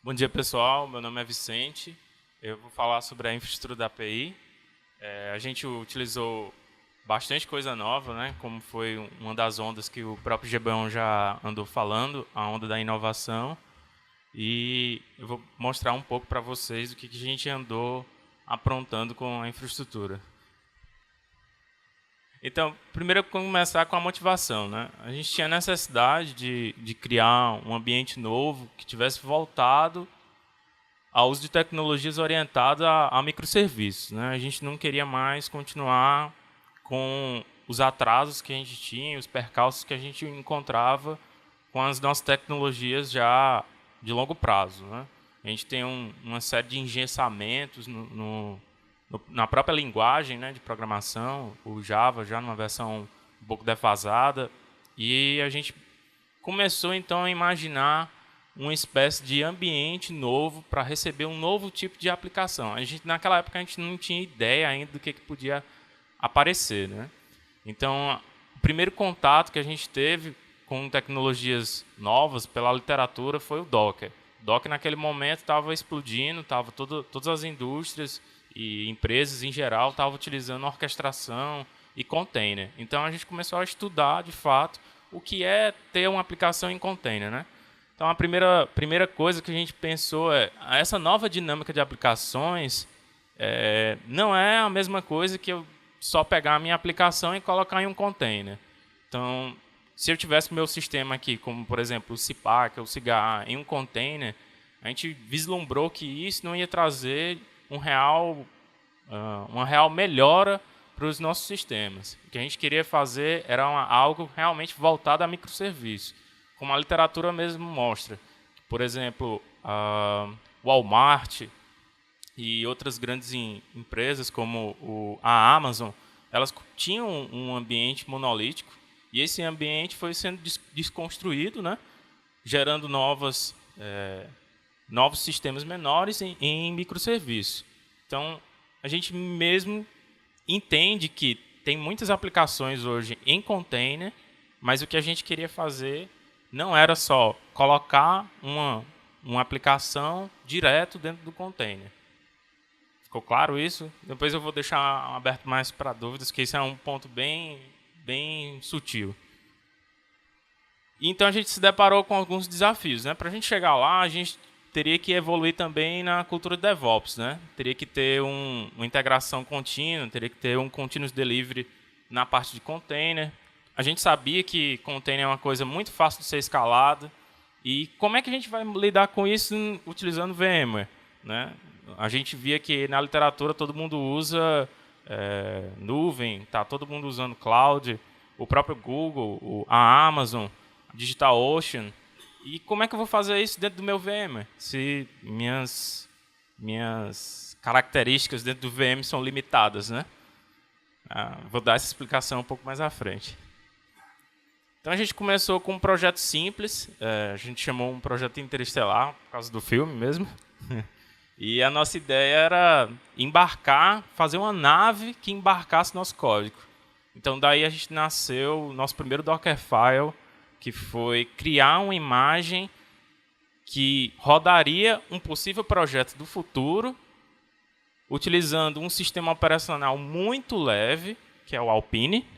Bom dia, pessoal. Meu nome é Vicente. Eu vou falar sobre a infraestrutura da API. A gente utilizou bastante coisa nova, né? Como foi uma das ondas que o próprio Gebeon já andou falando, a onda da inovação. E eu vou mostrar um pouco para vocês o que a gente andou aprontando com a infraestrutura. Então, primeiro começar com a motivação, né? A gente tinha necessidade de criar um ambiente novo que tivesse voltado ao uso de tecnologias orientadas a microserviços, né? A gente não queria mais continuar com os atrasos que a gente tinha, os percalços que a gente encontrava com as nossas tecnologias já de longo prazo, né? A gente tem uma série de engessamentos na própria linguagem, né, de programação, o Java já numa versão um pouco defasada, e a gente começou então a imaginar uma espécie de ambiente novo para receber um novo tipo de aplicação. Naquela época a gente não tinha ideia ainda do que podia aparecer, né? Então, o primeiro contato que a gente teve com tecnologias novas pela literatura foi o Docker. O Docker naquele momento estava explodindo, todas as indústrias e empresas em geral estavam utilizando orquestração e container. Então a gente começou a estudar de fato o que é ter uma aplicação em container, né? Então a primeira coisa que a gente pensou é essa nova dinâmica de aplicações não é a mesma coisa que eu só pegar a minha aplicação e colocar em um container. Então, se eu tivesse meu sistema aqui, como por exemplo o CPAC ou o CIGA em um container, a gente vislumbrou que isso não ia trazer uma real melhora para os nossos sistemas. O que a gente queria fazer era algo realmente voltado a microserviços, como a literatura mesmo mostra. Por exemplo, a Walmart e outras grandes empresas como a Amazon, elas tinham um ambiente monolítico e esse ambiente foi sendo desconstruído, né, gerando novos sistemas menores em microserviços. Então, a gente mesmo entende que tem muitas aplicações hoje em container, mas o que a gente queria fazer não era só colocar uma aplicação direto dentro do container. Ficou claro isso? Depois eu vou deixar aberto mais para dúvidas, que isso é um ponto bem sutil. Então a gente se deparou com alguns desafios, né? Para a gente chegar lá, a gente teria que evoluir também na cultura de DevOps, né? Teria que ter uma integração contínua, teria que ter um continuous delivery na parte de container. A gente sabia que container é uma coisa muito fácil de ser escalada. E como é que a gente vai lidar com isso utilizando VMware, né? A gente via que na literatura todo mundo usa nuvem, tá todo mundo usando cloud, o próprio Google, a Amazon, a DigitalOcean. E como é que eu vou fazer isso dentro do meu VM? Se minhas características dentro do VM são limitadas, né? Vou dar essa explicação um pouco mais à frente. Então a gente começou com um projeto simples, a gente chamou um projeto interestelar, por causa do filme mesmo. E a nossa ideia era fazer uma nave que embarcasse nosso código. Então daí a gente nasceu o nosso primeiro Dockerfile, que foi criar uma imagem que rodaria um possível projeto do futuro, utilizando um sistema operacional muito leve, que é o Alpine,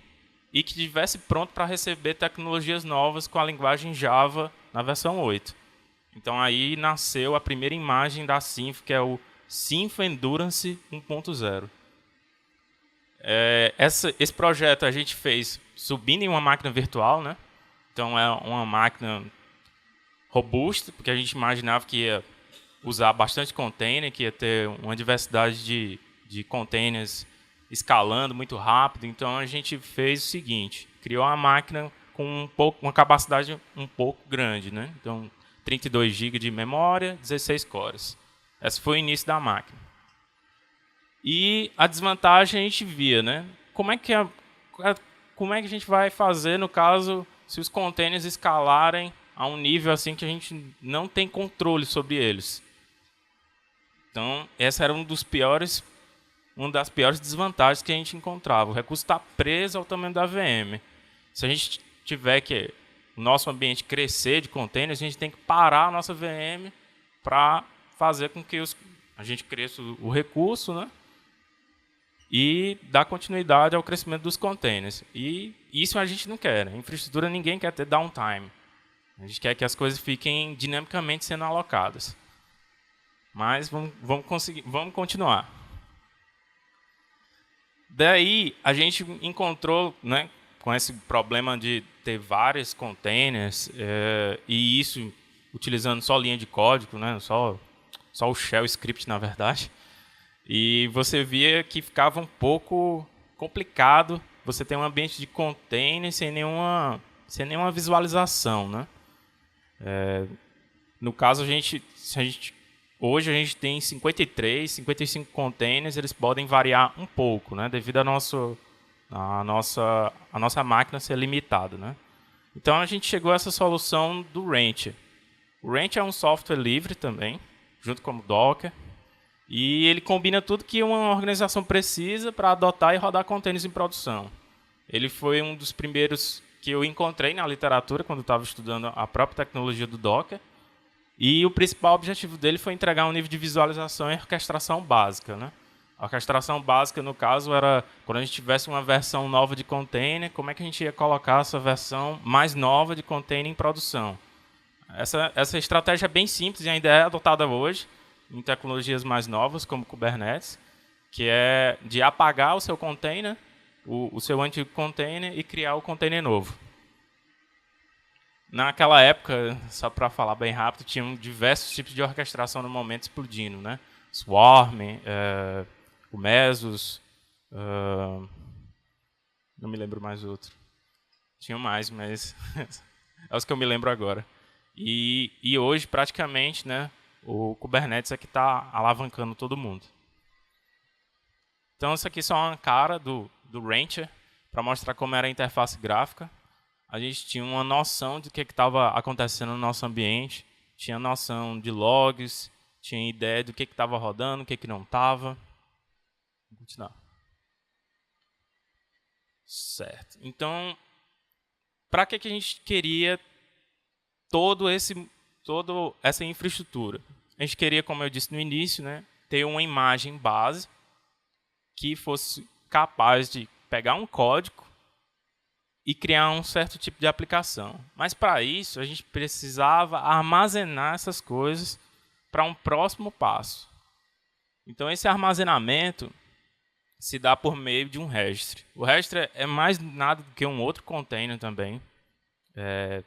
e que estivesse pronto para receber tecnologias novas com a linguagem Java na versão 8. Então aí nasceu a primeira imagem da Sinf, que é o Sinf Endurance 1.0. Esse projeto a gente fez subindo em uma máquina virtual, né? Então é uma máquina robusta, porque a gente imaginava que ia usar bastante container, que ia ter uma diversidade de containers escalando muito rápido. Então a gente fez o seguinte: criou uma máquina com uma capacidade um pouco grande, né? Então 32 GB de memória, 16 cores. Esse foi o início da máquina. E a desvantagem a gente via, né? Como é que a gente vai fazer no caso se os containers escalarem a um nível assim que a gente não tem controle sobre eles? Então, essa era uma das piores desvantagens que a gente encontrava. O recurso está preso ao tamanho da VM. Se a gente tiver que o nosso ambiente crescer de containers, a gente tem que parar a nossa VM para fazer com que a gente cresça o recurso, né? E dar continuidade ao crescimento dos containers. E isso a gente não quer. Né? Infraestrutura, ninguém quer ter downtime. A gente quer que as coisas fiquem dinamicamente sendo alocadas. Mas vamos continuar. Daí, a gente encontrou, né, com esse problema de ter vários containers, e isso utilizando só linha de código, né, só o shell script, na verdade. E você via que ficava um pouco complicado você ter um ambiente de container sem nenhuma visualização, né? No caso, hoje a gente tem 53, 55 containers, eles podem variar um pouco, né? Devido à nossa máquina ser limitada, né? Então a gente chegou a essa solução do Rancher. O Rancher é um software livre também, junto com o Docker. E ele combina tudo que uma organização precisa para adotar e rodar containers em produção. Ele foi um dos primeiros que eu encontrei na literatura quando eu estava estudando a própria tecnologia do Docker. E o principal objetivo dele foi entregar um nível de visualização e orquestração básica, né? A orquestração básica, no caso, era quando a gente tivesse uma versão nova de container, como é que a gente ia colocar essa versão mais nova de container em produção. Essa estratégia é bem simples e ainda é adotada hoje em tecnologias mais novas, como Kubernetes, que é de apagar o seu container, o seu antigo container, e criar o container novo. Naquela época, só para falar bem rápido, tinham diversos tipos de orquestração no momento explodindo, né? Swarm, o Mesos, não me lembro mais outro. Tinha mais, mas é os que eu me lembro agora. E hoje, praticamente, né, o Kubernetes é que está alavancando todo mundo. Então, isso aqui é só uma cara do Rancher, para mostrar como era a interface gráfica. A gente tinha uma noção de que estava acontecendo no nosso ambiente, tinha noção de logs, tinha ideia do que estava rodando, o que não estava. Vamos continuar. Certo. Então, para que a gente queria toda essa infraestrutura? A gente queria, como eu disse no início, né, ter uma imagem base que fosse capaz de pegar um código e criar um certo tipo de aplicação. Mas, para isso, a gente precisava armazenar essas coisas para um próximo passo. Então, esse armazenamento se dá por meio de um registry. O registry é mais nada do que um outro container também,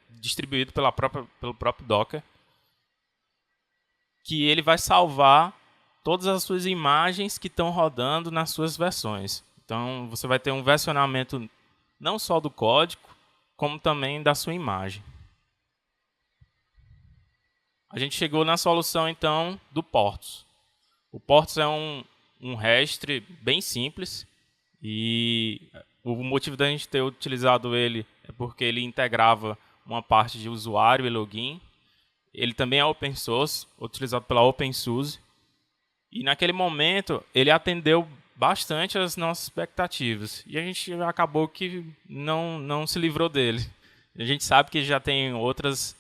distribuído pelo próprio Docker, que ele vai salvar todas as suas imagens que estão rodando nas suas versões. Então, você vai ter um versionamento não só do código, como também da sua imagem. A gente chegou na solução, então, do Portos. O Portos é um registry bem simples, e o motivo da gente ter utilizado ele é porque ele integrava uma parte de usuário e login. Ele também é open source, utilizado pela OpenSUSE. E naquele momento, ele atendeu bastante as nossas expectativas. E a gente acabou que não se livrou dele. A gente sabe que já tem outros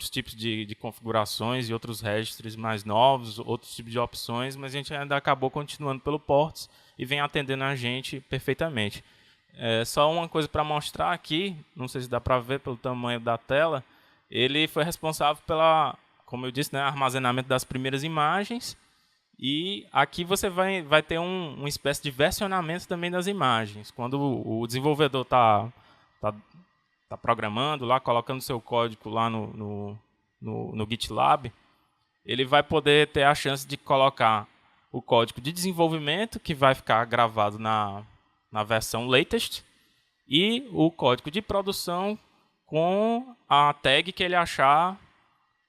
tipos de configurações e outros registries mais novos, outros tipos de opções, mas a gente ainda acabou continuando pelo Ports e vem atendendo a gente perfeitamente. Só uma coisa para mostrar aqui, não sei se dá para ver pelo tamanho da tela, ele foi responsável como eu disse, né, armazenamento das primeiras imagens. E aqui você vai ter uma espécie de versionamento também das imagens. Quando o desenvolvedor está programando lá, colocando seu código lá no GitLab, ele vai poder ter a chance de colocar o código de desenvolvimento, que vai ficar gravado na versão latest, e o código de produção com a tag que ele achar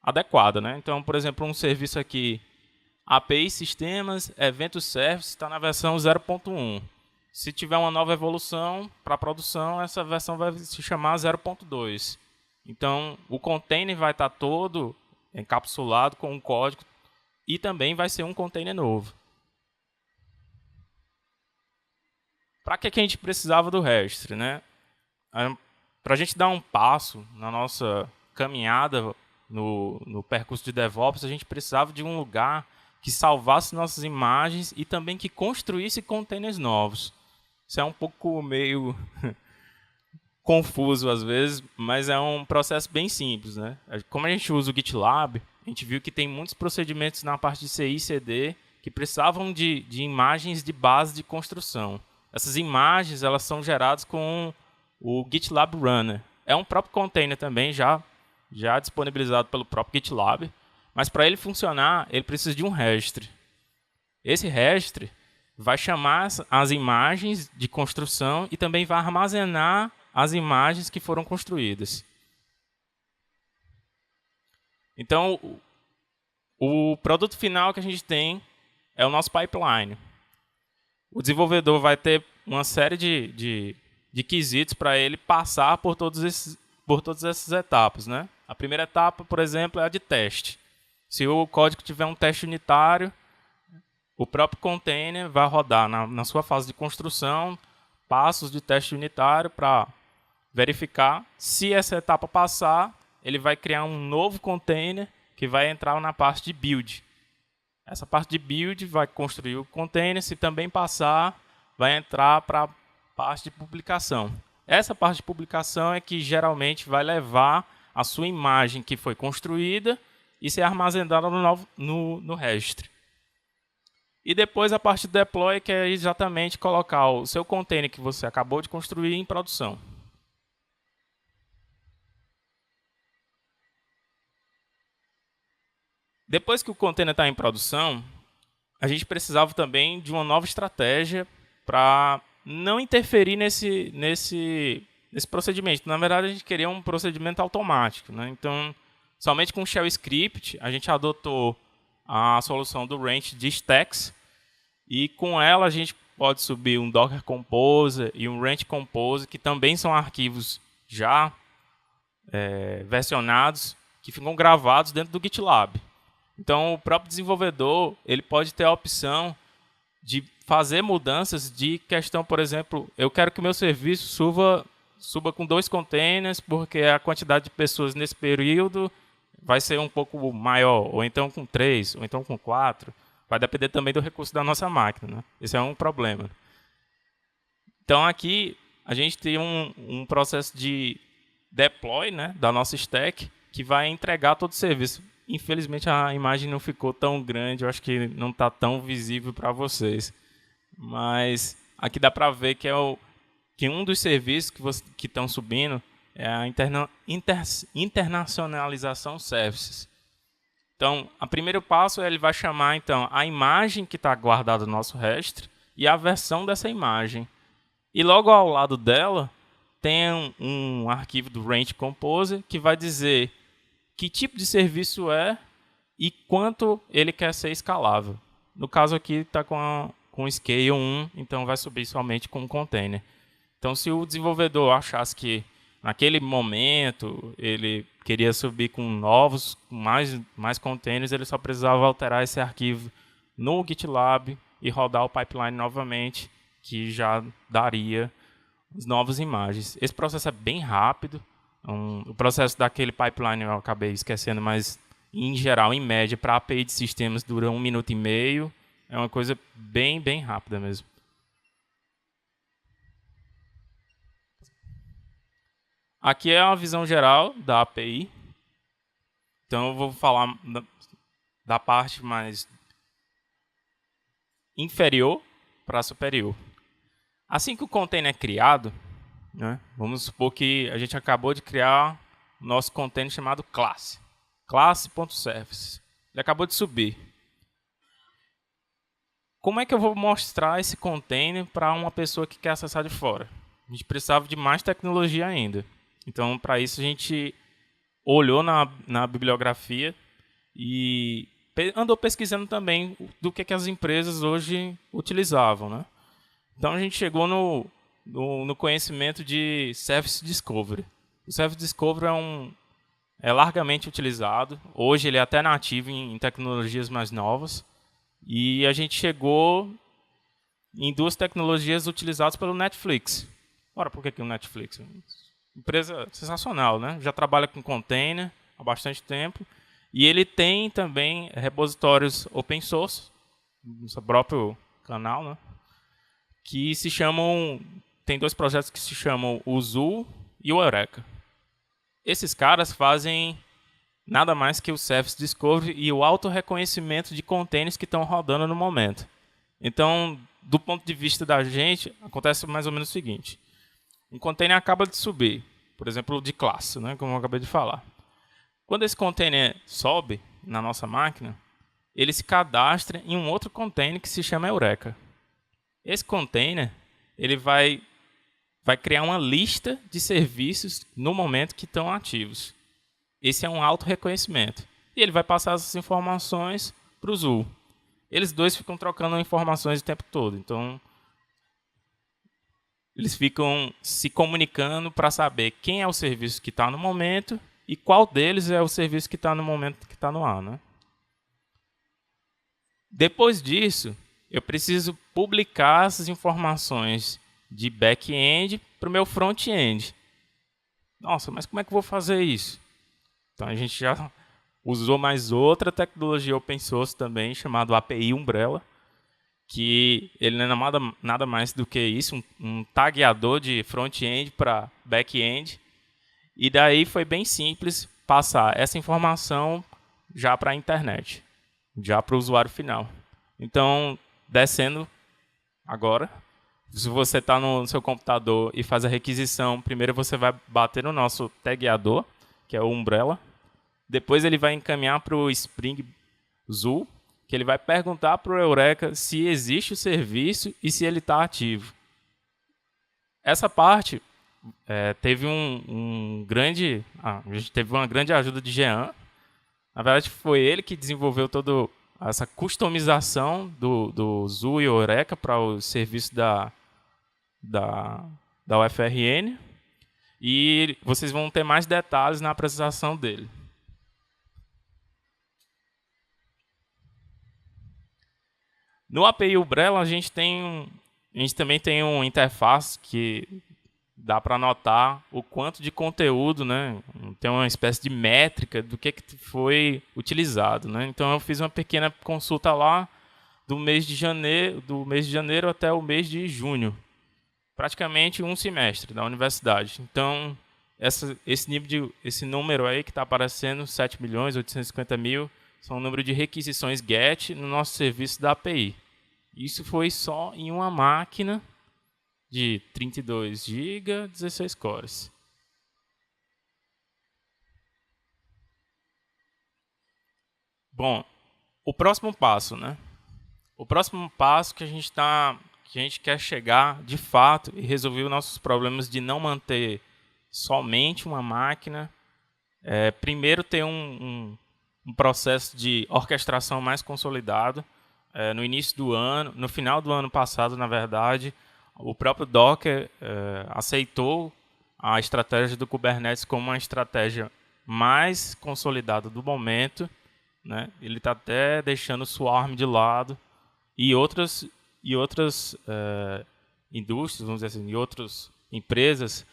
adequada, né? Então, por exemplo, um serviço aqui, API Sistemas, Evento Service, está na versão 0.1. Se tiver uma nova evolução para produção, essa versão vai se chamar 0.2. Então, o container vai estar todo encapsulado com um código e também vai ser um container novo. Para que a gente precisava do registry, né? Para a gente dar um passo na nossa caminhada no percurso de DevOps, a gente precisava de um lugar que salvasse nossas imagens e também que construísse containers novos. Isso é um pouco meio confuso às vezes, mas é um processo bem simples, né? Como a gente usa o GitLab, a gente viu que tem muitos procedimentos na parte de CI e CD que precisavam de imagens de base de construção. Essas imagens elas são geradas com o GitLab Runner. É um próprio container também, já disponibilizado pelo próprio GitLab, mas para ele funcionar, ele precisa de um registry. Esse registry vai chamar as imagens de construção e também vai armazenar as imagens que foram construídas. Então, o produto final que a gente tem é o nosso pipeline. O desenvolvedor vai ter uma série de quesitos para ele passar por todas essas etapas, né? A primeira etapa, por exemplo, é a de teste. Se o código tiver um teste unitário, o próprio container vai rodar na sua fase de construção passos de teste unitário para verificar. Se essa etapa passar, ele vai criar um novo container que vai entrar na parte de build. Essa parte de build vai construir o container. Se também passar, vai entrar para a parte de publicação. Essa parte de publicação é que geralmente vai levar a sua imagem que foi construída e ser armazenada no registry. E depois a parte de deploy, que é exatamente colocar o seu container que você acabou de construir em produção. Depois que o container está em produção, a gente precisava também de uma nova estratégia para não interferir nesse procedimento. Na verdade, a gente queria um procedimento automático, né? Então, somente com o Shell Script, a gente adotou a solução do Ranch de Stacks, e com ela a gente pode subir um Docker Compose e um Ranch Compose, que também são arquivos já versionados, que ficam gravados dentro do GitLab. Então, o próprio desenvolvedor ele pode ter a opção de fazer mudanças de questão, por exemplo, eu quero que o meu serviço suba com 2 containers, porque a quantidade de pessoas nesse período vai ser um pouco maior, ou então com 3, ou então com 4. Vai depender também do recurso da nossa máquina, né? Esse é um problema. Então, aqui, a gente tem um processo de deploy, né, da nossa stack, que vai entregar todo o serviço. Infelizmente, a imagem não ficou tão grande, eu acho que não está tão visível para vocês. Mas aqui dá para ver que um dos serviços que estão subindo é a internacionalização services. Então, o primeiro passo ele vai chamar então, a imagem que está guardada no nosso registry e a versão dessa imagem. E logo ao lado dela tem um arquivo do Ranch Compose que vai dizer que tipo de serviço é e quanto ele quer ser escalável. No caso aqui está com Scale 1, então vai subir somente com um container. Então, se o desenvolvedor achasse que naquele momento ele queria subir com mais containers, ele só precisava alterar esse arquivo no GitLab e rodar o pipeline novamente, que já daria as novas imagens. Esse processo é bem rápido. O processo daquele pipeline eu acabei esquecendo, mas em geral, em média, para a API de sistemas dura 1 minuto e meio. É uma coisa bem, bem rápida mesmo. Aqui é uma visão geral da API. Então, eu vou falar da parte mais inferior para superior. Assim que o container é criado, né, vamos supor que a gente acabou de criar o nosso container chamado classe. Classe.service. Ele acabou de subir. Como é que eu vou mostrar esse container para uma pessoa que quer acessar de fora? A gente precisava de mais tecnologia ainda. Então, para isso, a gente olhou na bibliografia e andou pesquisando também do que as empresas hoje utilizavam, né? Então, a gente chegou no conhecimento de Service Discovery. O Service Discovery é largamente utilizado. Hoje, ele é até nativo em tecnologias mais novas. E a gente chegou em 2 tecnologias utilizadas pelo Netflix. Ora, por que o Netflix? Empresa sensacional, né? Já trabalha com container, há bastante tempo. E ele tem também repositórios open source, no seu próprio canal, né? Que se chamam... Tem 2 projetos que se chamam o Zoo e o Eureka. Esses caras fazem nada mais que o Service Discovery e o auto-reconhecimento de containers que estão rodando no momento. Então, do ponto de vista da gente, acontece mais ou menos o seguinte. Um container acaba de subir, por exemplo, de classe, né, como eu acabei de falar. Quando esse container sobe na nossa máquina, ele se cadastra em um outro container que se chama Eureka. Esse container ele vai criar uma lista de serviços no momento que estão ativos. Esse é um auto-reconhecimento. E ele vai passar essas informações para o Zoo. Eles dois ficam trocando informações o tempo todo. Então, eles ficam se comunicando para saber quem é o serviço que está no momento e qual deles é o serviço que está no momento que está no ar, né? Depois disso, eu preciso publicar essas informações de back-end para o meu front-end. Nossa, mas como é que eu vou fazer isso? Então, a gente já usou mais outra tecnologia open source também, chamada API Umbrella, que ele não é nada mais do que isso, um tagueador de front-end para back-end. E daí foi bem simples passar essa informação já para a internet, já para o usuário final. Então, descendo agora, se você está no seu computador e faz a requisição, primeiro você vai bater no nosso tagueador, que é o Umbrella. Depois ele vai encaminhar para o Spring Zoo, que ele vai perguntar para o Eureka se existe o serviço e se ele está ativo. Essa parte teve a gente teve uma grande ajuda de Jean. Na verdade, foi ele que desenvolveu toda essa customização do Zoo e Eureka para o serviço da UFRN. E vocês vão ter mais detalhes na apresentação dele. No API Umbrella, a gente também tem uma interface que dá para anotar o quanto de conteúdo, né? Tem uma espécie de métrica do que foi utilizado, né? Então eu fiz uma pequena consulta lá do mês de janeiro até o mês de junho, praticamente um semestre da universidade. Então esse número aí que está aparecendo, 7.850.000, são o número de requisições GET no nosso serviço da API. Isso foi só em uma máquina de 32 GB, 16 cores. Bom, o próximo passo, né? O próximo passo que a gente quer chegar de fato e resolver os nossos problemas de não manter somente uma máquina. Primeiro ter um processo de orquestração mais consolidado. No início do ano, no final do ano passado, na verdade, o próprio Docker aceitou a estratégia do Kubernetes como uma estratégia mais consolidada do momento, né? Ele está até deixando o Swarm de lado e outras indústrias, vamos dizer assim, e outras empresas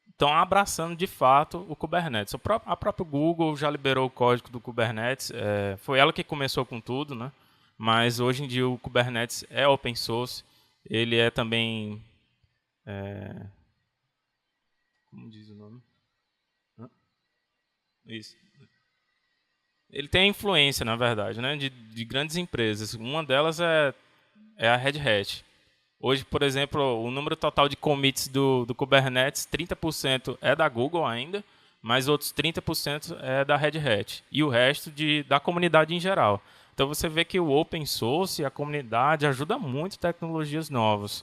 estão abraçando de fato o Kubernetes. A própria Google já liberou o código do Kubernetes, foi ela que começou com tudo, né? Mas hoje em dia o Kubernetes é open source, ele é também... como diz o nome? Isso. Ele tem influência, na verdade, né, de grandes empresas. Uma delas é a Red Hat. Hoje, por exemplo, o número total de commits do Kubernetes, 30% é da Google ainda, mas outros 30% é da Red Hat. E o resto da comunidade em geral. Então você vê que o open source e a comunidade ajuda muito tecnologias novas.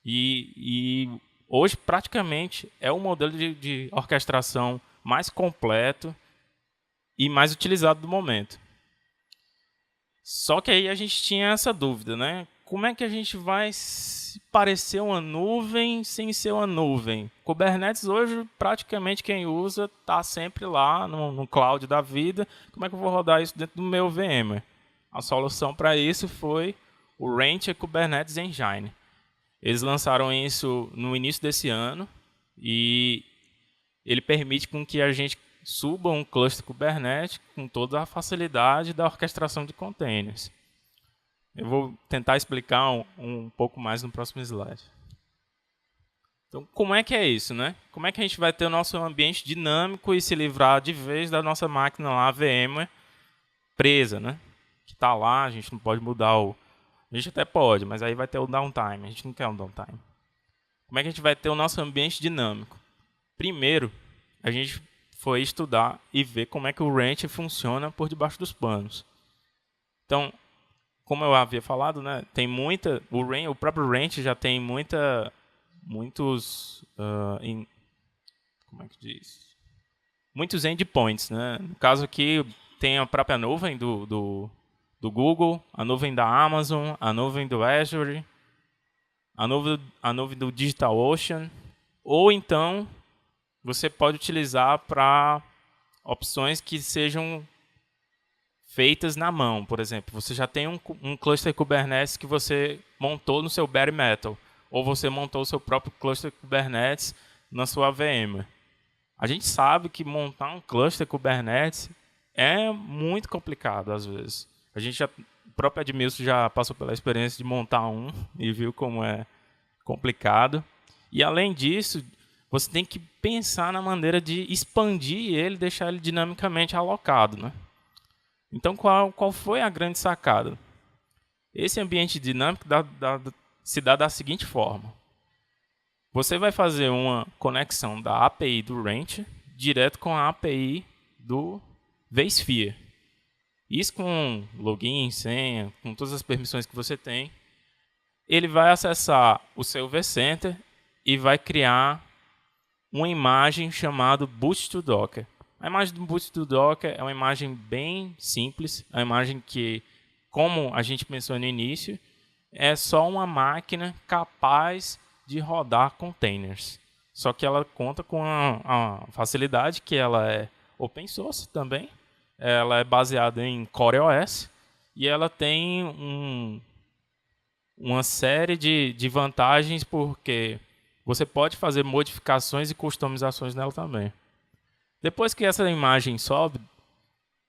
E hoje, praticamente, é o modelo de orquestração mais completo e mais utilizado do momento. Só que aí a gente tinha essa dúvida, né? Como é que a gente vai parecer uma nuvem sem ser uma nuvem? Kubernetes hoje, praticamente quem usa está sempre lá no cloud da vida. Como é que eu vou rodar isso dentro do meu VMware? A solução para isso foi o Rancher Kubernetes Engine. Eles lançaram isso no início desse ano e ele permite com que a gente suba um cluster Kubernetes com toda a facilidade da orquestração de containers. Eu vou tentar explicar um pouco mais no próximo slide. Então, como é que é isso, né? Como é que a gente vai ter o nosso ambiente dinâmico e se livrar de vez da nossa máquina lá, VMware, presa, né? Que está lá, a gente não pode mudar o... A gente até pode, mas aí vai ter o downtime. A gente não quer um downtime. Como é que a gente vai ter o nosso ambiente dinâmico? Primeiro, a gente foi estudar e ver como é que o Ranch funciona por debaixo dos panos. Então, como eu havia falado, né, tem muita... O próprio Ranch já tem muitos... como é que diz? Muitos endpoints, né? No caso aqui, tem a própria nuvem do Google, a nuvem da Amazon, a nuvem do Azure, a nuvem do DigitalOcean, ou então você pode utilizar para opções que sejam feitas na mão. Por exemplo, você já tem um cluster Kubernetes que você montou no seu bare metal, ou você montou o seu próprio cluster Kubernetes na sua VM. A gente sabe que montar um cluster Kubernetes é muito complicado às vezes. O próprio Edmilson já passou pela experiência de montar um e viu como é complicado. E além disso, você tem que pensar na maneira de expandir ele, deixar ele dinamicamente alocado, né? Então, qual foi a grande sacada? Esse ambiente dinâmico se dá da seguinte forma. Você vai fazer uma conexão da API do Ranch direto com a API do vSphere. Isso com login, senha, com todas as permissões que você tem. Ele vai acessar o seu vCenter e vai criar uma imagem chamada Boot to Docker. A imagem do Boot to Docker é uma imagem bem simples, é uma imagem que, como a gente pensou no início, é só uma máquina capaz de rodar containers. Só que ela conta com a facilidade que ela é open source também. Ela é baseada em CoreOS e ela tem uma série de vantagens porque você pode fazer modificações e customizações nela também. Depois que essa imagem sobe,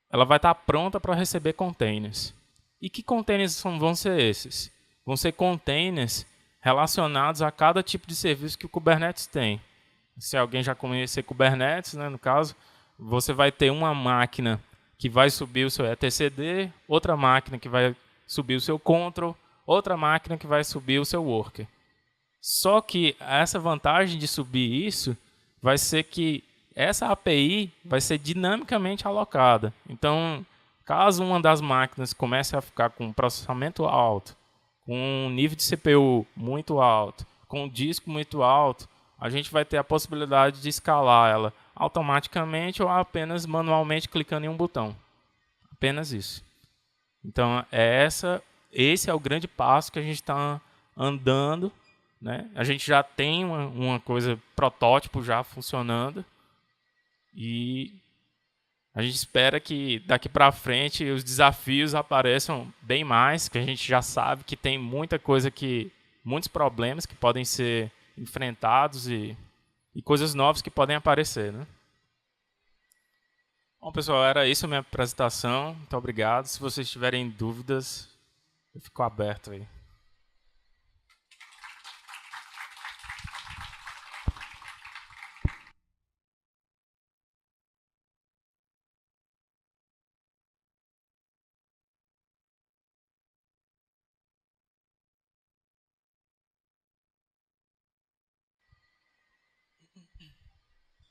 ela vai estar pronta para receber containers. E que containers vão ser esses? Vão ser containers relacionados a cada tipo de serviço que o Kubernetes tem. Se alguém já conhecer Kubernetes, né, no caso, você vai ter uma máquina que vai subir o seu etcd, outra máquina que vai subir o seu control, outra máquina que vai subir o seu worker. Só que essa vantagem de subir isso vai ser que essa API vai ser dinamicamente alocada. Então, caso uma das máquinas comece a ficar com processamento alto, com um nível de CPU muito alto, com um disco muito alto, a gente vai ter a possibilidade de escalar ela automaticamente ou apenas manualmente clicando em um botão. Apenas isso. Então, esse é o grande passo que a gente está andando, né? A gente já tem uma coisa, protótipo já funcionando, e a gente espera que daqui para frente os desafios apareçam bem mais, que a gente já sabe que tem muitos problemas que podem ser enfrentados e coisas novas que podem aparecer, né? Bom, pessoal, era isso a minha apresentação. Muito obrigado. Se vocês tiverem dúvidas, eu fico aberto aí.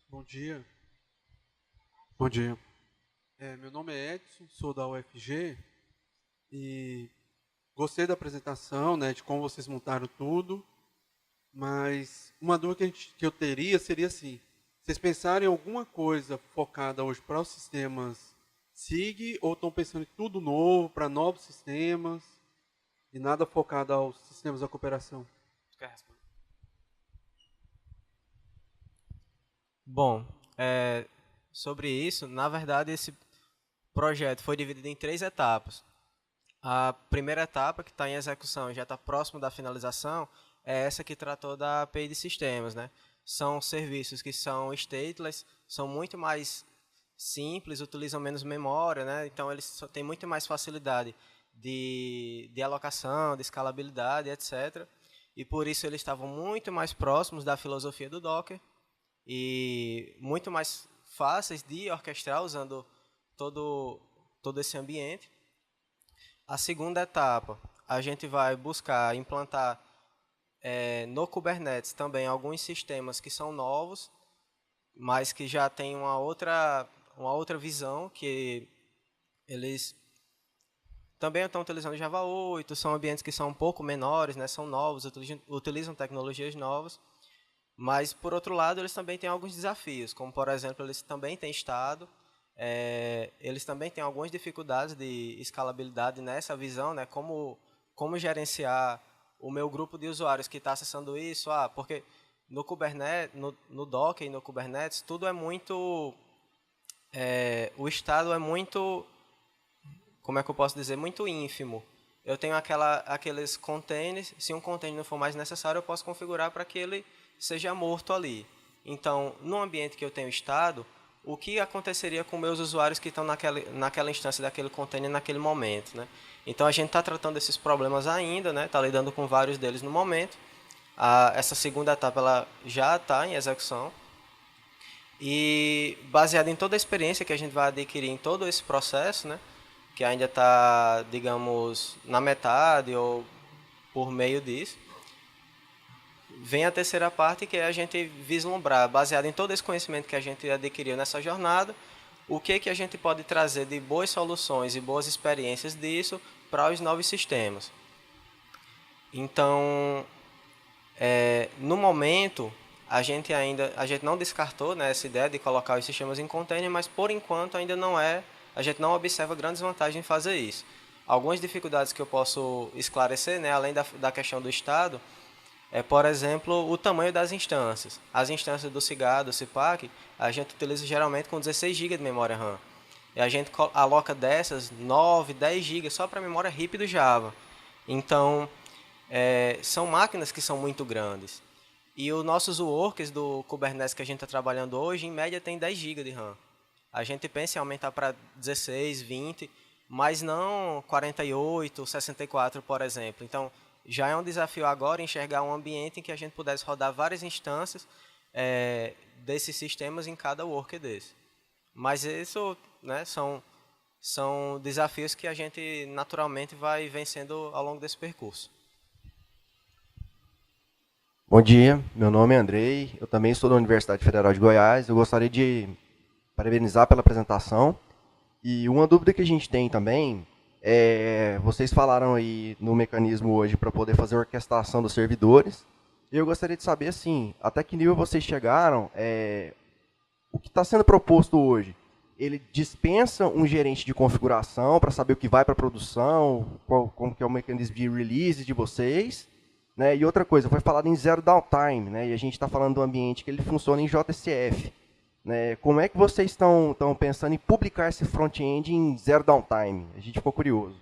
Bom dia. Bom dia. Meu nome é Edson, sou da UFG e gostei da apresentação, né, de como vocês montaram tudo, mas uma dúvida que eu teria seria assim, vocês pensaram em alguma coisa focada hoje para os sistemas SIG ou estão pensando em tudo novo, para novos sistemas e nada focado aos sistemas da cooperação? Quer responder? Bom, sobre isso, na verdade, esse projeto foi dividido em 3 etapas. A primeira etapa, que está em execução e já está próximo da finalização, é essa que tratou da API de sistemas, né? São serviços que são stateless, são muito mais simples, utilizam menos memória, né? Então eles têm muito mais facilidade de alocação, de escalabilidade, etc. E por isso eles estavam muito mais próximos da filosofia do Docker e muito mais fáceis de orquestrar usando todo esse ambiente. A segunda etapa, a gente vai buscar implantar no Kubernetes também alguns sistemas que são novos, mas que já têm uma outra visão, que eles também estão utilizando Java 8, são ambientes que são um pouco menores, né, são novos, utilizam tecnologias novas, mas, por outro lado, eles também têm alguns desafios, como, por exemplo, eles também têm estado, eles também têm algumas dificuldades de escalabilidade nessa visão, né, como gerenciar o meu grupo de usuários que está acessando isso, porque no Kubernetes, no Docker e no Kubernetes, tudo é muito, o estado é muito, como é que eu posso dizer, muito ínfimo. Eu tenho aqueles containers, se um container não for mais necessário, eu posso configurar para que ele seja morto ali. Então, no ambiente que eu tenho estado, o que aconteceria com meus usuários que estão naquela instância daquele container naquele momento, né? Então, a gente está tratando esses problemas ainda, né? Está lidando com vários deles no momento. Essa segunda etapa ela já está em execução. E, baseado em toda a experiência que a gente vai adquirir em todo esse processo, né? Que ainda está, digamos, na metade ou por meio disso, vem a terceira parte, que é a gente vislumbrar, baseado em todo esse conhecimento que a gente adquiriu nessa jornada, o que a gente pode trazer de boas soluções e boas experiências disso para os novos sistemas. Então, no momento, a gente não descartou, né, essa ideia de colocar os sistemas em container, mas por enquanto ainda não a gente não observa grandes vantagens em fazer isso. Algumas dificuldades que eu posso esclarecer, né, além da questão do estado, por exemplo, o tamanho das instâncias. As instâncias do Cigar, do CIPAC, a gente utiliza geralmente com 16 GB de memória RAM. E a gente aloca dessas 9, 10 GB só para a memória RIP do Java. Então, são máquinas que são muito grandes. E os nossos workers do Kubernetes que a gente está trabalhando hoje, em média, tem 10 GB de RAM. A gente pensa em aumentar para 16, 20, mas não 48, 64, por exemplo. Então, já é um desafio agora enxergar um ambiente em que a gente pudesse rodar várias instâncias desses sistemas em cada worker desse. Mas isso, né, são desafios que a gente naturalmente vai vencendo ao longo desse percurso. Bom dia, meu nome é Andrei, eu também sou da Universidade Federal de Goiás. Eu gostaria de parabenizar pela apresentação. E uma dúvida que a gente tem também vocês falaram aí no mecanismo hoje para poder fazer a orquestração dos servidores. Eu gostaria de saber, assim, até que nível vocês chegaram, o que está sendo proposto hoje. Ele dispensa um gerente de configuração para saber o que vai para a produção, como que é o mecanismo de release de vocês. Né? E outra coisa, foi falado em zero downtime, né? E a gente está falando do ambiente que ele funciona em JSF. Né? Como é que vocês estão pensando em publicar esse front-end em zero downtime? A gente ficou curioso.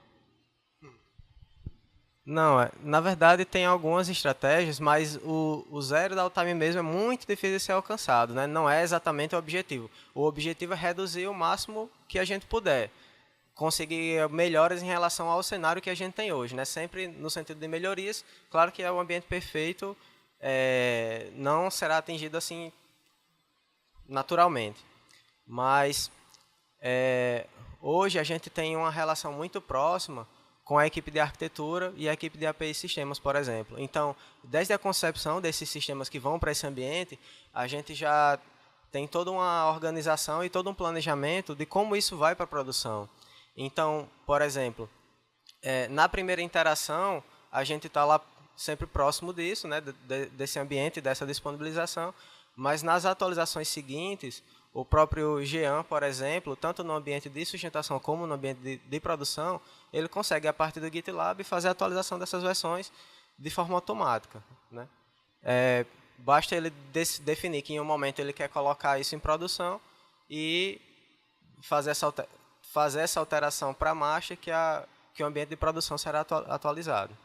Não, na verdade tem algumas estratégias, mas o zero downtime mesmo é muito difícil de ser alcançado, né? Não é exatamente o objetivo. O objetivo é reduzir o máximo que a gente puder. Conseguir melhoras em relação ao cenário que a gente tem hoje, né? Sempre no sentido de melhorias. Claro que o ambiente perfeito não será atingido assim naturalmente, mas hoje a gente tem uma relação muito próxima com a equipe de arquitetura e a equipe de API sistemas, por exemplo. Então, desde a concepção desses sistemas que vão para esse ambiente, a gente já tem toda uma organização e todo um planejamento de como isso vai para a produção. Então, por exemplo, na primeira interação, a gente está lá sempre próximo disso, né, desse ambiente, dessa disponibilização, mas nas atualizações seguintes, o próprio Jean, por exemplo, tanto no ambiente de sustentação como no ambiente de produção, ele consegue, a partir do GitLab, fazer a atualização dessas versões de forma automática. Né? Basta ele definir que em um momento ele quer colocar isso em produção e fazer essa alteração para a marcha que o ambiente de produção será atualizado.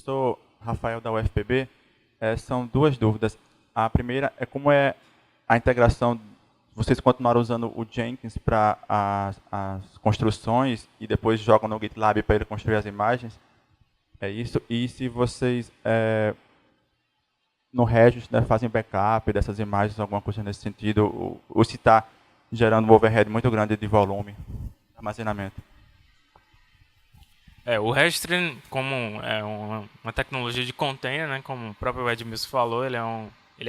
sou Rafael da UFPB. São duas dúvidas. A primeira é como é a integração. Vocês continuaram usando o Jenkins para as construções e depois jogam no GitLab para ele construir as imagens? É isso. E se vocês no Regis, né, fazem backup dessas imagens, alguma coisa nesse sentido, ou se está gerando um overhead muito grande de volume, armazenamento? O Registry, como é uma tecnologia de container, né, como o próprio Edmilson falou, ele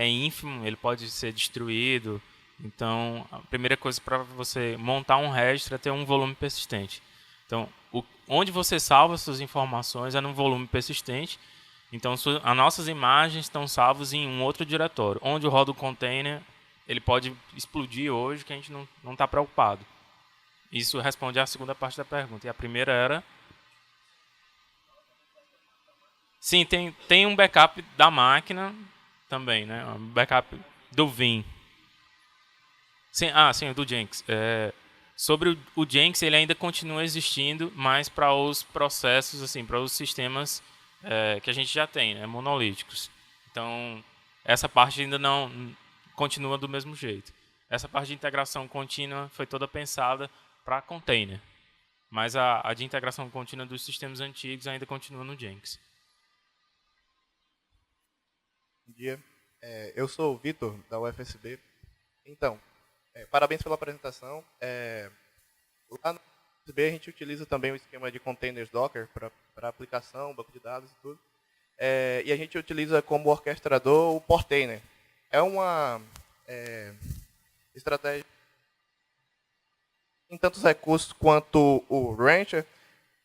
é ínfimo, ele pode ser destruído. Então, a primeira coisa para você montar um registry é ter um volume persistente. Então, onde você salva suas informações é num volume persistente. Então, as nossas imagens estão salvas em um outro diretório. Onde roda o container, ele pode explodir hoje, que a gente não está preocupado. Isso responde à segunda parte da pergunta. E a primeira era... Sim, tem um backup da máquina também, né? Um backup do Vim. Sim, sim, do Jenkins. Sobre o Jenkins, ele ainda continua existindo, mas para os processos, assim, para os sistemas que a gente já tem, né? Monolíticos. Então, essa parte ainda não continua do mesmo jeito. Essa parte de integração contínua foi toda pensada para container. Mas a de integração contínua dos sistemas antigos ainda continua no Jenkins. Bom dia. Eu sou o Vitor, da UFSB. Então, parabéns pela apresentação. Lá no UFSB a gente utiliza também o esquema de containers Docker para aplicação, banco de dados e tudo. E a gente utiliza como orquestrador o Portainer. É uma estratégia em tantos recursos quanto o Rancher,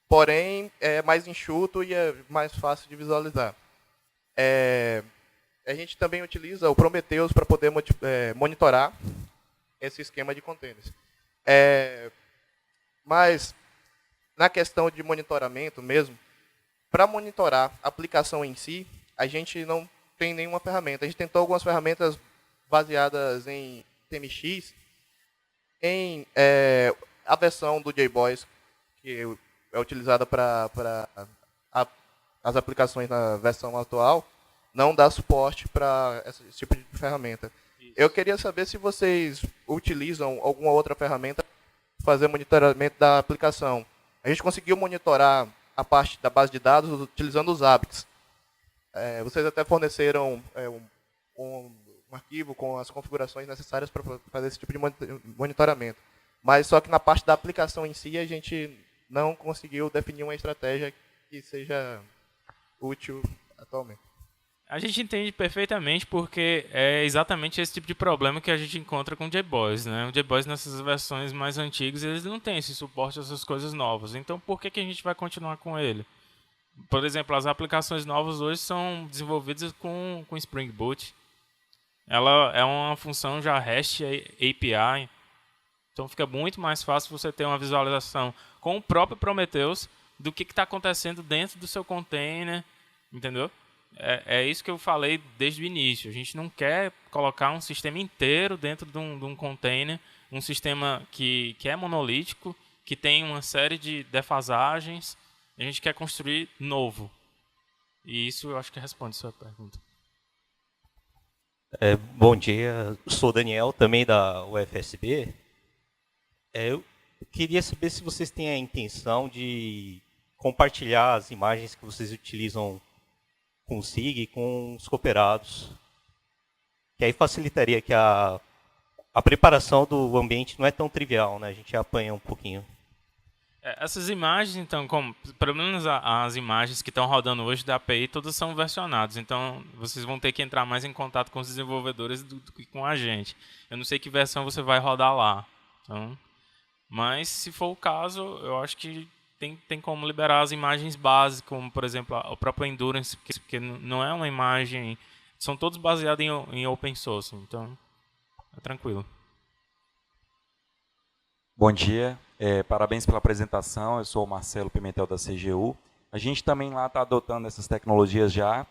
porém é mais enxuto e é mais fácil de visualizar. A gente também utiliza o Prometheus para poder monitorar esse esquema de containers. Mas, na questão de monitoramento mesmo, para monitorar a aplicação em si, a gente não tem nenhuma ferramenta. A gente tentou algumas ferramentas baseadas em TMX, em a versão do JBoss, que é utilizada para as aplicações na versão atual, não dá suporte para esse tipo de ferramenta. Isso. Eu queria saber se vocês utilizam alguma outra ferramenta para fazer monitoramento da aplicação. A gente conseguiu monitorar a parte da base de dados utilizando os ABICs. Vocês até forneceram um arquivo com as configurações necessárias para fazer esse tipo de monitoramento. Mas só que na parte da aplicação em si, a gente não conseguiu definir uma estratégia que seja útil atualmente. A gente entende perfeitamente porque é exatamente esse tipo de problema que a gente encontra com o JBoss, né? O JBoss nessas versões mais antigas, eles não têm esse suporte a essas coisas novas. Então, por que a gente vai continuar com ele? Por exemplo, as aplicações novas hoje são desenvolvidas com Spring Boot. Ela é uma função já REST API. Então, fica muito mais fácil você ter uma visualização com o próprio Prometheus do que está acontecendo dentro do seu container, entendeu? É isso que eu falei desde o início. A gente não quer colocar um sistema inteiro dentro de um container, um sistema que é monolítico, que tem uma série de defasagens. A gente quer construir novo. E isso eu acho que responde a sua pergunta. Bom dia, sou Daniel, também da UFSB. Eu queria saber se vocês têm a intenção de compartilhar as imagens que vocês utilizam com o SIG e com os cooperados, que aí facilitaria que a preparação do ambiente não é tão trivial, né? A gente apanha um pouquinho. Essas imagens, então, pelo menos as imagens que estão rodando hoje da API, todas são versionadas. Então, vocês vão ter que entrar mais em contato com os desenvolvedores do que com a gente. Eu não sei que versão você vai rodar lá. Então, mas, se for o caso, eu acho que tem como liberar as imagens básicas, como, por exemplo, o próprio Endurance, porque não é uma imagem... São todos baseados em open source, então é tranquilo. Bom dia, parabéns pela apresentação, eu sou o Marcelo Pimentel da CGU. A gente também lá está adotando essas tecnologias já.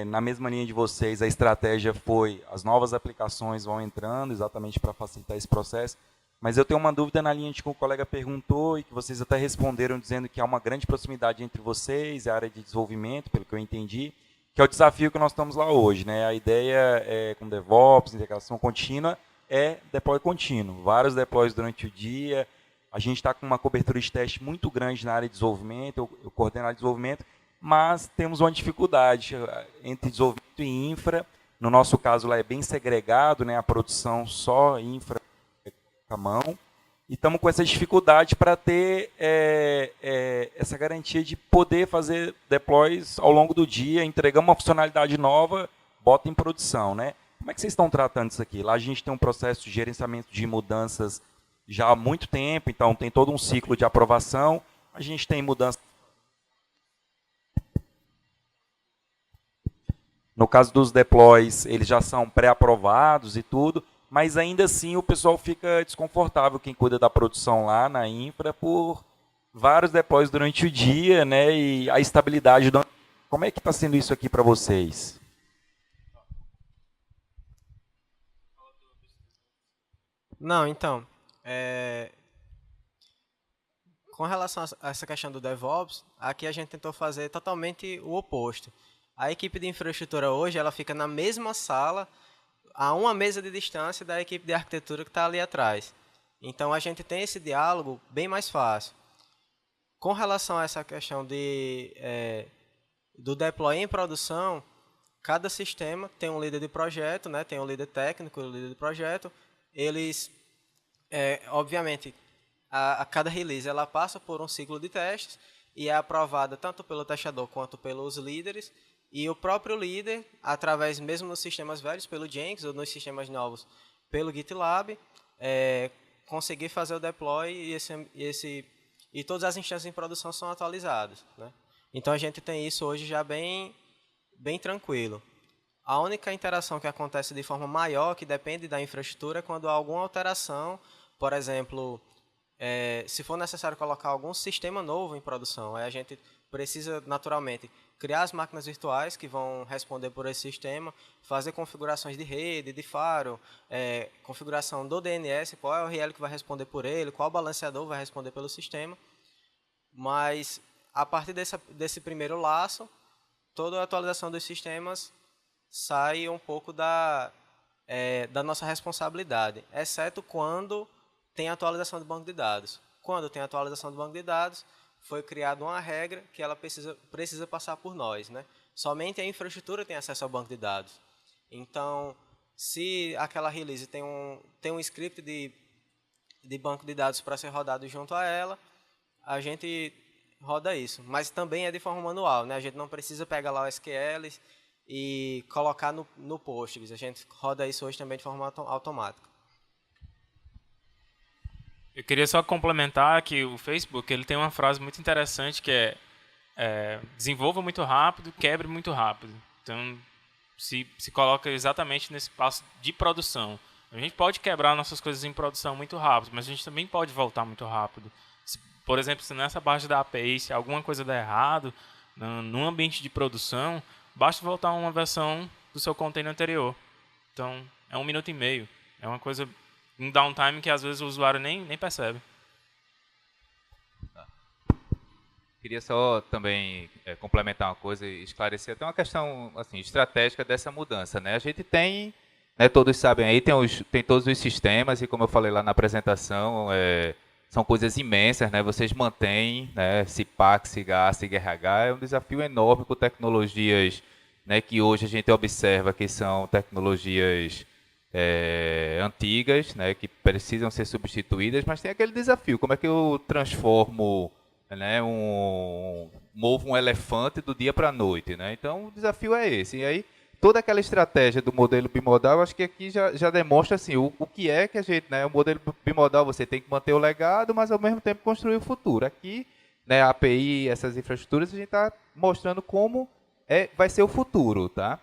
Na mesma linha de vocês, a estratégia foi, as novas aplicações vão entrando exatamente para facilitar esse processo. Mas eu tenho uma dúvida na linha de que o colega perguntou e que vocês até responderam dizendo que há uma grande proximidade entre vocês e a área de desenvolvimento, pelo que eu entendi, que é o desafio que nós estamos lá hoje, né? A ideia é, com DevOps, integração contínua, é deploy contínuo. Vários deploys durante o dia. A gente está com uma cobertura de teste muito grande na área de desenvolvimento, eu coordeno a área de desenvolvimento, mas temos uma dificuldade entre desenvolvimento e infra. No nosso caso, lá é bem segregado, né? A produção só infra a mão. E estamos com essa dificuldade para ter essa garantia de poder fazer deploys ao longo do dia, entregamos uma funcionalidade nova, bota em produção, né? Como é que vocês estão tratando isso aqui? Lá a gente tem um processo de gerenciamento de mudanças já há muito tempo, então tem todo um ciclo de aprovação. A gente tem mudanças. No caso dos deploys, eles já são pré-aprovados e tudo, mas ainda assim o pessoal fica desconfortável, quem cuida da produção lá na infra, por vários deploys durante o dia, né? E a estabilidade do... Como é que está sendo isso aqui para vocês? Não, então, com relação a essa questão do DevOps, aqui a gente tentou fazer totalmente o oposto. A equipe de infraestrutura hoje, ela fica na mesma sala, a uma mesa de distância da equipe de arquitetura que está ali atrás. Então, a gente tem esse diálogo bem mais fácil. Com relação a essa questão do deploy em produção, cada sistema tem um líder de projeto, né? Tem um líder técnico, um líder de projeto. Eles, obviamente, a cada release ela passa por um ciclo de testes e é aprovada tanto pelo testador quanto pelos líderes. E o próprio líder, através mesmo nos sistemas velhos, pelo Jenkins, ou nos sistemas novos, pelo GitLab, conseguir fazer o deploy e todas as instâncias em produção são atualizadas, né? Então, a gente tem isso hoje já bem tranquilo. A única interação que acontece de forma maior, que depende da infraestrutura, é quando há alguma alteração, por exemplo, se for necessário colocar algum sistema novo em produção, aí a gente precisa, naturalmente, criar as máquinas virtuais que vão responder por esse sistema, fazer configurações de rede, de faro, configuração do DNS, qual é o URL que vai responder por ele, qual balanceador vai responder pelo sistema. Mas, a partir desse primeiro laço, toda a atualização dos sistemas sai um pouco da nossa responsabilidade, exceto quando tem atualização do banco de dados. Quando tem atualização do banco de dados, foi criada uma regra que ela precisa passar por nós, né? Somente a infraestrutura tem acesso ao banco de dados. Então, se aquela release tem um script de banco de dados para ser rodado junto a ela, a gente roda isso. Mas também é de forma manual, né? A gente não precisa pegar lá o SQL e colocar no Postgres. A gente roda isso hoje também de forma automática. Eu queria só complementar que o Facebook ele tem uma frase muito interessante que desenvolva muito rápido, quebre muito rápido. Então, se coloca exatamente nesse passo de produção. A gente pode quebrar nossas coisas em produção muito rápido, mas a gente também pode voltar muito rápido. Por exemplo, se nessa parte da API, se alguma coisa der errado, num ambiente de produção, basta voltar uma versão do seu container anterior. Então, é 1 minuto e meio. É uma coisa, um downtime que às vezes o usuário nem percebe. Queria só também complementar uma coisa e esclarecer até uma questão assim, estratégica dessa mudança, né? A gente tem, né, todos sabem aí, tem todos os sistemas e como eu falei lá na apresentação, são coisas imensas, né? Vocês mantêm, né, CIPAC, CIGA, CIGRH, é um desafio enorme com tecnologias, né, que hoje a gente observa que são tecnologias antigas, né, que precisam ser substituídas, mas tem aquele desafio, como é que eu transformo, né, movo um elefante do dia para a noite, né? Então o desafio é esse. E aí toda aquela estratégia do modelo bimodal, acho que aqui já demonstra assim, o que é que a gente, né, o modelo bimodal você tem que manter o legado, mas ao mesmo tempo construir o futuro. Aqui, né, a API, essas infraestruturas, a gente está mostrando como vai ser o futuro, tá?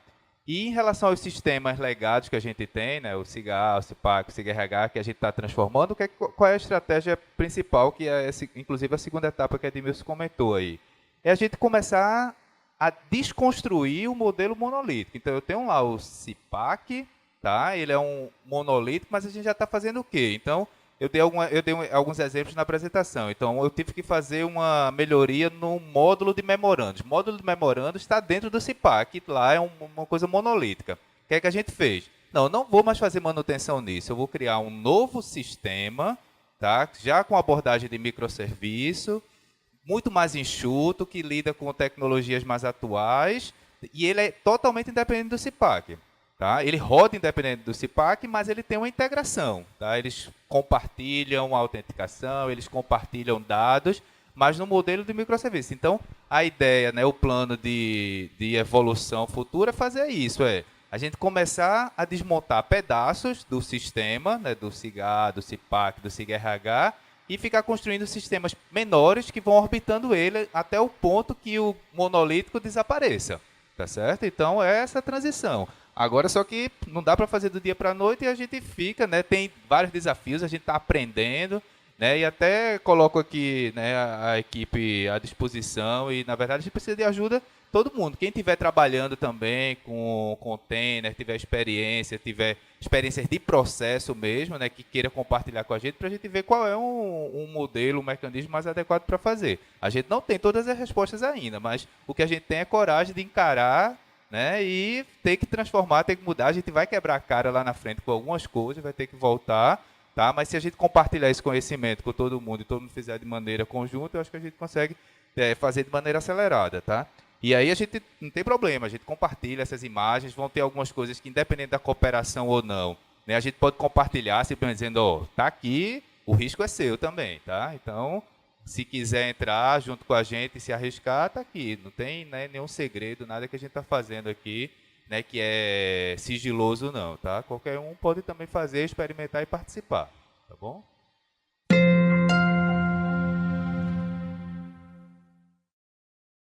E em relação aos sistemas legados que a gente tem, né, o CIGA, o CIPAC, o CIGRH, que a gente está transformando, qual é a estratégia principal, que é inclusive a segunda etapa que a Edmilson comentou aí? É a gente começar a desconstruir o modelo monolítico. Então, eu tenho lá o CIPAC, tá? Ele é um monolítico, mas a gente já está fazendo o quê? Então, eu dei alguns exemplos na apresentação. Então, eu tive que fazer uma melhoria no módulo de memorandos. O módulo de memorandos está dentro do CIPAC, lá é uma coisa monolítica. O que é que a gente fez? Não vou mais fazer manutenção nisso. Eu vou criar um novo sistema, tá? Já com abordagem de microserviço, muito mais enxuto, que lida com tecnologias mais atuais, e ele é totalmente independente do CIPAC. Tá? Ele roda independente do CIPAC, mas ele tem uma integração. Tá? Eles compartilham a autenticação, eles compartilham dados, mas no modelo de microserviço. Então, a ideia, né, o plano de evolução futura é fazer isso, a gente começar a desmontar pedaços do sistema, né, do SIGA, do CIPAC, do SIG-RH, e ficar construindo sistemas menores que vão orbitando ele até o ponto que o monolítico desapareça. Tá certo? Então, é essa transição. Agora, só que não dá para fazer do dia para a noite e a gente fica, né? Tem vários desafios, a gente está aprendendo, né? E até coloco aqui, né, a equipe à disposição e, na verdade, a gente precisa de ajuda todo mundo. Quem estiver trabalhando também com container, tiver experiências de processo mesmo, né, que queira compartilhar com a gente, para a gente ver qual é um modelo, um mecanismo mais adequado para fazer. A gente não tem todas as respostas ainda, mas o que a gente tem é coragem de encarar, né, e ter que transformar, ter que mudar. A gente vai quebrar a cara lá na frente com algumas coisas, vai ter que voltar, tá? Mas se a gente compartilhar esse conhecimento com todo mundo e todo mundo fizer de maneira conjunta, eu acho que a gente consegue fazer de maneira acelerada, tá? E aí a gente não tem problema, a gente compartilha essas imagens, vão ter algumas coisas que, independente da cooperação ou não, né, a gente pode compartilhar, simplesmente dizendo, tá aqui, o risco é seu também, tá? Então, se quiser entrar junto com a gente e se arriscar, tá aqui. Não tem, né, nenhum segredo, nada que a gente está fazendo aqui, né, que é sigiloso não, tá? Qualquer um pode também fazer, experimentar e participar, tá bom?